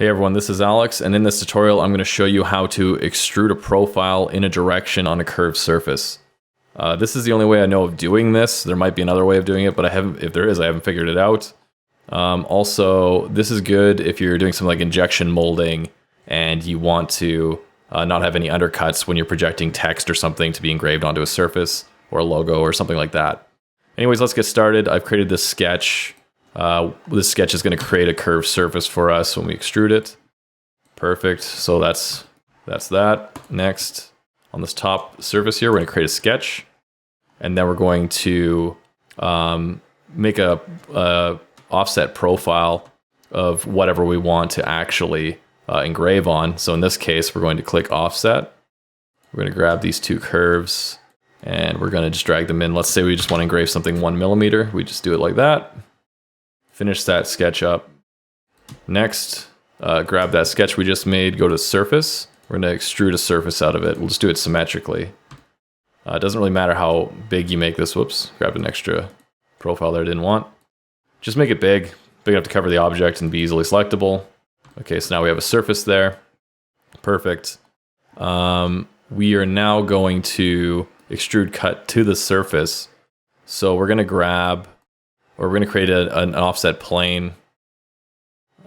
Hey everyone, this is Alex, and in this tutorial I'm going to show you how to extrude a profile in a direction on a curved surface. This is the only way I know of doing this. There might be another way of doing it, but if there is, I haven't figured it out. Also, this is good if you're doing some like injection molding and you want to not have any undercuts when you're projecting text or something to be engraved onto a surface or a logo or something like that. Anyways, let's get started. I've created this sketch. This sketch is going to create a curved surface for us when we extrude it. Perfect. So that's that. Next, on this top surface here, we're going to create a sketch, and then we're going to make a offset profile of whatever we want to actually engrave on. So in this case, we're going to click offset. We're going to grab these two curves, and we're going to just drag them in. Let's say we just want to engrave something 1 millimeter. We just do it like that. Finish that sketch up. Next, grab that sketch we just made, go to surface. We're going to extrude a surface out of it. We'll just do it symmetrically. It doesn't really matter how big you make this. Whoops, grabbed an extra profile there I didn't want. Just make it big enough to cover the object and be easily selectable. Okay, so now we have a surface there. Perfect. We are now going to extrude cut to the surface. So we're going to grab, or we're going to create an offset plane,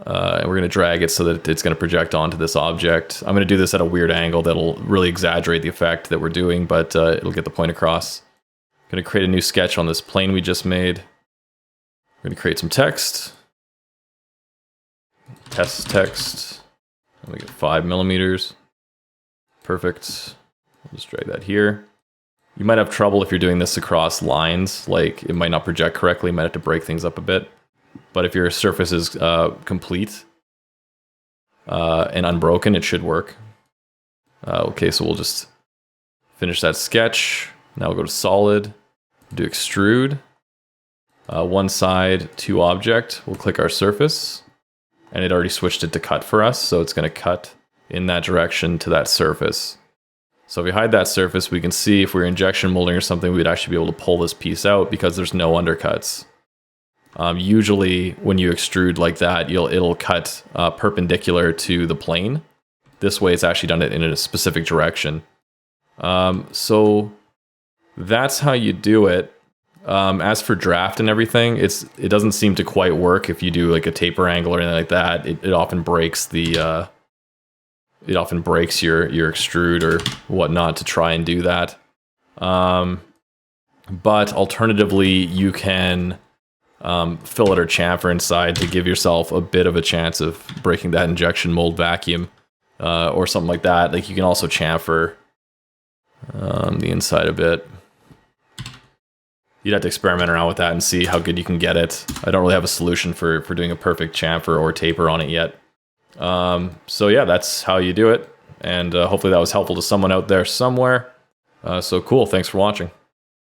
and we're going to drag it so that it's going to project onto this object. I'm going to do this at a weird angle that'll really exaggerate the effect that we're doing, but it'll get the point across. I'm going to create a new sketch on this plane we just made. We're going to create some text. Test text. I'm going to get 5 millimeters. Perfect. I'll just drag that here. You might have trouble if you're doing this across lines, like it might not project correctly, you might have to break things up a bit. But if your surface is complete and unbroken, it should work. Okay, so we'll just finish that sketch. Now we'll go to solid, do extrude. One side to object, we'll click our surface, and it already switched it to cut for us, so it's going to cut in that direction to that surface. So if we hide that surface, we can see if we're injection molding or something, we'd actually be able to pull this piece out because there's no undercuts. Usually when you extrude like that, it'll cut perpendicular to the plane. This way it's actually done it in a specific direction. So that's how you do it. As for draft and everything, it doesn't seem to quite work if you do like a taper angle or anything like that. It often breaks the... It often breaks your extrude or whatnot to try and do that. But alternatively, you can fillet or chamfer inside to give yourself a bit of a chance of breaking that injection mold vacuum or something like that. Like you can also chamfer the inside a bit. You'd have to experiment around with that and see how good you can get it. I don't really have a solution for doing a perfect chamfer or taper on it yet. So yeah, that's how you do it, and hopefully that was helpful to someone out there somewhere. So cool, thanks for watching.